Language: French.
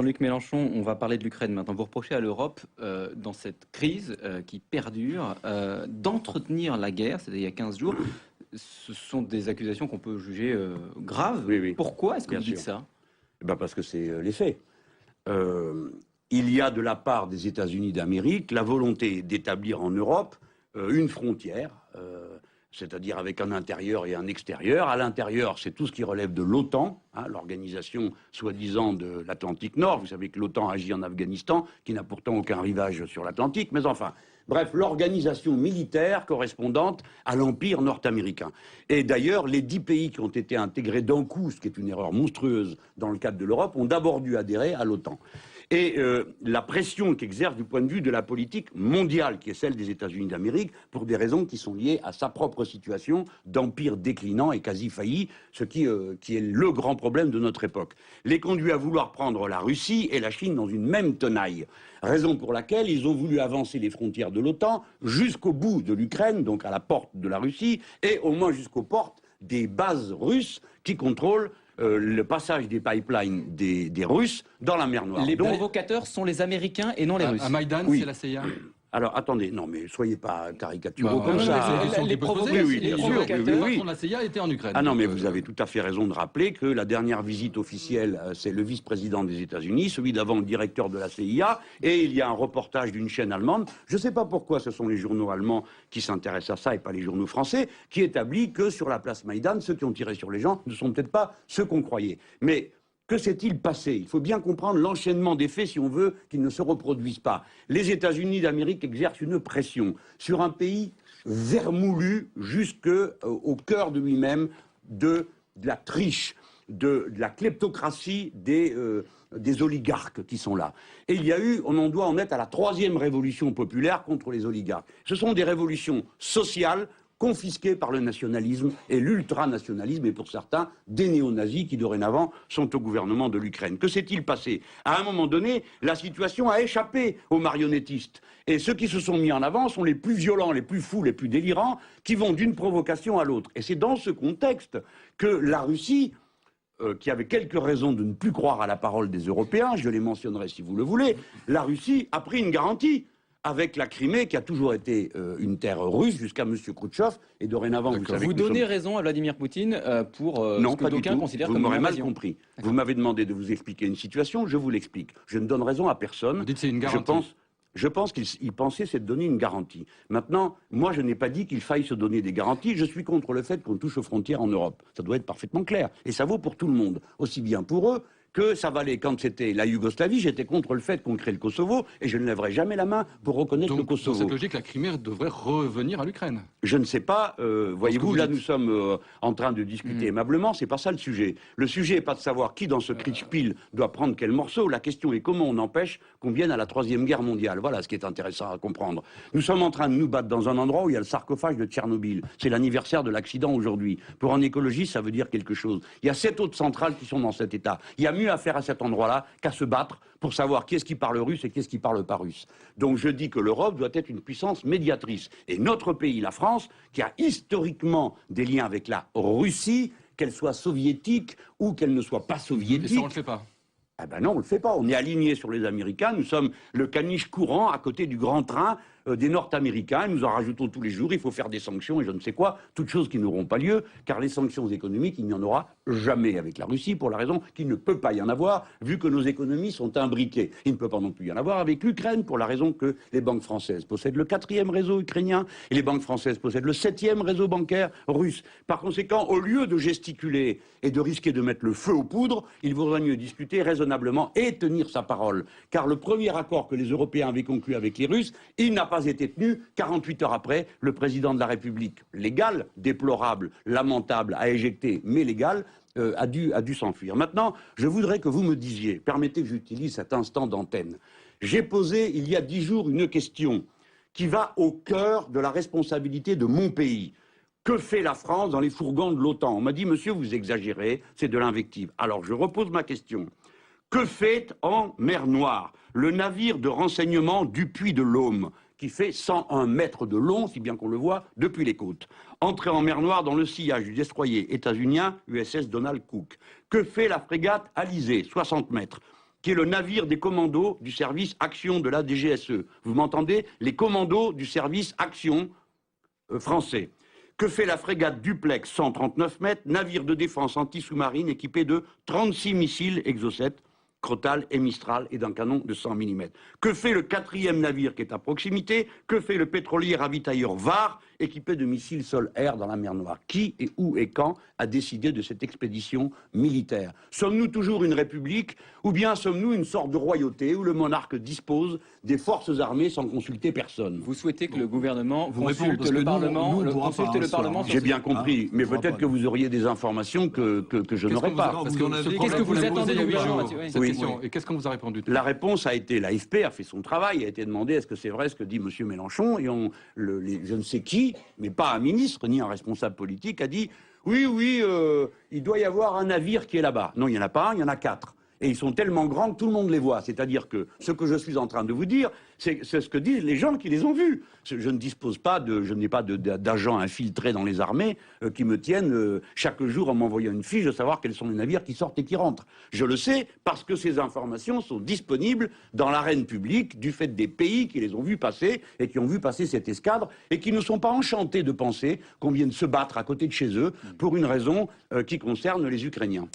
Jean-Luc Mélenchon, on va parler de l'Ukraine maintenant. Vous reprochez à l'Europe, dans cette crise qui perdure, d'entretenir la guerre, c'était il y a 15 jours. Ce sont des accusations qu'on peut juger graves. Oui, oui. Pourquoi est-ce que Bien vous dites sûr. ça? Parce que c'est les faits. Il y a de la part des États-Unis d'Amérique la volonté d'établir en Europe une frontière, c'est-à-dire avec un intérieur et un extérieur. À l'intérieur, c'est tout ce qui relève de l'OTAN, hein, l'organisation soi-disant de l'Atlantique Nord. Vous savez que l'OTAN agit en Afghanistan, qui n'a pourtant aucun rivage sur l'Atlantique, mais enfin, bref, l'organisation militaire correspondante à l'Empire nord-américain. Et d'ailleurs, les 10 pays qui ont été intégrés d'un coup, ce qui est une erreur monstrueuse dans le cadre de l'Europe, ont d'abord dû adhérer à l'OTAN. Et la pression qu'exerce du point de vue de la politique mondiale, qui est celle des États-Unis d'Amérique, pour des raisons qui sont liées à sa propre situation d'empire déclinant et quasi failli, ce qui est le grand problème de notre époque, les conduit à vouloir prendre la Russie et la Chine dans une même tenaille. Raison pour laquelle ils ont voulu avancer les frontières de l'OTAN jusqu'au bout de l'Ukraine, donc à la porte de la Russie, et au moins jusqu'aux portes des bases russes qui contrôlent le passage des pipelines des Russes dans la mer Noire. Les provocateurs sont les Américains et non les Russes. À Maïdan, oui. c'est la CIA. Alors attendez, non mais soyez pas caricaturaux comme non, ça. Les provocateurs, bien sûr, Les patrons de la CIA étaient en Ukraine. Ah non, mais vous avez tout à fait raison de rappeler que la dernière visite officielle, c'est le vice-président des États-Unis, celui d'avant le directeur de la CIA, et il y a un reportage d'une chaîne allemande, je ne sais pas pourquoi ce sont les journaux allemands qui s'intéressent à ça et pas les journaux français, qui établit que sur la place Maïdan, ceux qui ont tiré sur les gens ne sont peut-être pas ceux qu'on croyait. Mais que s'est-il passé? Il faut bien comprendre l'enchaînement des faits si on veut qu'ils ne se reproduisent pas. Les États-Unis d'Amérique exercent une pression sur un pays vermoulu jusqu'au cœur de lui-même de la triche, de la kleptocratie des oligarques qui sont là. Et il y a eu, on en doit en être à la 3e révolution populaire contre les oligarques. Ce sont des révolutions sociales confisqués par le nationalisme et l'ultranationalisme, et pour certains, des néo-nazis qui dorénavant sont au gouvernement de l'Ukraine. Que s'est-il passé? À un moment donné, la situation a échappé aux marionnettistes. Et ceux qui se sont mis en avant sont les plus violents, les plus fous, les plus délirants, qui vont d'une provocation à l'autre. Et c'est dans ce contexte que la Russie, qui avait quelques raisons de ne plus croire à la parole des Européens, je les mentionnerai si vous le voulez, la Russie a pris une garantie avec la Crimée, qui a toujours été une terre russe jusqu'à M. Khrouchtchev, et dorénavant, vous savez vous donnez raison à Vladimir Poutine pour non, ce que pas du d'aucuns tout. considèrent Vous comme une m'aurez mal invasion. compris. Vous m'avez demandé de vous expliquer une situation, je vous l'explique. Je ne donne raison à personne. Vous dites c'est une garantie. Je pense qu'il pensait c'est de donner une garantie. Maintenant, moi je n'ai pas dit qu'il faille se donner des garanties, je suis contre le fait qu'on touche aux frontières en Europe. Ça doit être parfaitement clair. Et ça vaut pour tout le monde, aussi bien pour eux que ça valait quand c'était la Yougoslavie. J'étais contre le fait qu'on crée le Kosovo et je ne lèverai jamais la main pour reconnaître le Kosovo. Dans cette logique, la Crimée devrait revenir à l'Ukraine. Je ne sais pas, voyez-vous, là dites. nous sommes en train de discuter aimablement, c'est pas ça le sujet. Le sujet n'est pas de savoir qui dans ce Kriegspiel doit prendre quel morceau, la question est comment on empêche qu'on vienne à la 3e guerre mondiale. Voilà ce qui est intéressant à comprendre. Nous sommes en train de nous battre dans un endroit où il y a le sarcophage de Tchernobyl. C'est l'anniversaire de l'accident aujourd'hui. Pour un écologiste, ça veut dire quelque chose. Il y a 7 autres centrales qui sont dans cet état. Il y a mieux à faire à cet endroit-là qu'à se battre pour savoir qui est-ce qui parle russe et qui est-ce qui parle pas russe. Donc je dis que l'Europe doit être une puissance médiatrice. Et notre pays, la France, qui a historiquement des liens avec la Russie, qu'elle soit soviétique ou qu'elle ne soit pas soviétique. Et ça, on ne le fait pas. Ah ben non, on ne le fait pas. On est aligné sur les Américains. Nous sommes le caniche courant à côté du grand train des Nord-Américains. Nous en rajoutons tous les jours. Il faut faire des sanctions et je ne sais quoi. Toutes choses qui n'auront pas lieu, car les sanctions économiques, il n'y en aura jamais avec la Russie, pour la raison qu'il ne peut pas y en avoir, vu que nos économies sont imbriquées. Il ne peut pas non plus y en avoir avec l'Ukraine, pour la raison que les banques françaises possèdent le 4e réseau ukrainien et les banques françaises possèdent le 7e réseau bancaire russe. Par conséquent, au lieu de gesticuler et de risquer de mettre le feu aux poudres, il vaudrait mieux discuter raisonnablement et tenir sa parole. Car le premier accord que les Européens avaient conclu avec les Russes, il n'a pas été tenu. 48 heures après, le président de la République, légal, déplorable, lamentable, à éjecter, mais légal, a dû s'enfuir. Maintenant, je voudrais que vous me disiez, permettez que j'utilise cet instant d'antenne. J'ai posé il y a 10 jours une question qui va au cœur de la responsabilité de mon pays. Que fait la France dans les fourgons de l'OTAN? On m'a dit, monsieur, vous exagérez, c'est de l'invective. Alors je repose ma question. Que fait en mer Noire le navire de renseignement du Puy de Laume, qui fait 101 mètres de long, si bien qu'on le voit, depuis les côtes, entré en mer Noire dans le sillage du destroyer états-unien USS Donald Cook? Que fait la frégate Alizé, 60 mètres? qui est le navire des commandos du service action de la DGSE. Vous m'entendez? Les commandos du service action français. Que fait la frégate Duplex, 139 mètres, navire de défense anti-sous-marine équipé de 36 missiles Exocet, Crotale et Mistral et d'un canon de 100 mm. Que fait le 4e navire qui est à proximité? Que fait le pétrolier ravitailleur VAR équipé de missiles sol-air dans la mer Noire? Qui et où et quand a décidé de cette expédition militaire? Sommes-nous toujours une république ou bien sommes-nous une sorte de royauté où le monarque dispose des forces armées sans consulter personne? Vous souhaitez que le gouvernement Vous consulte répondez, parce le que Parlement, nous, on pourra consulte pas, le hein, Parlement ça. sur J'ai ce- bien compris, mais on fera peut-être pas. que vous auriez des informations que je n'aurais pas. Parce Vous en que avez- ce Qu'est-ce problème, que vous vous l'avez posé il y a attendez 8 du jours, gouvernement, cette oui. question. Et qu'est-ce qu'on vous a répondu? La réponse a été, l'AFP a fait son travail, a été demandé est-ce que c'est vrai ce que dit M. Mélenchon, et je ne sais qui, mais pas un ministre ni un responsable politique, a dit oui, il doit y avoir un navire qui est là-bas. Non, il n'y en a pas un, il y en a 4. Et ils sont tellement grands que tout le monde les voit. C'est-à-dire que ce que je suis en train de vous dire, c'est ce que disent les gens qui les ont vus. Je ne dispose pas je n'ai pas d'agents infiltrés dans les armées qui me tiennent chaque jour en m'envoyant une fiche de savoir quels sont les navires qui sortent et qui rentrent. Je le sais parce que ces informations sont disponibles dans l'arène publique du fait des pays qui les ont vus passer et qui ont vu passer cette escadre et qui ne sont pas enchantés de penser qu'on vienne se battre à côté de chez eux pour une raison qui concerne les Ukrainiens.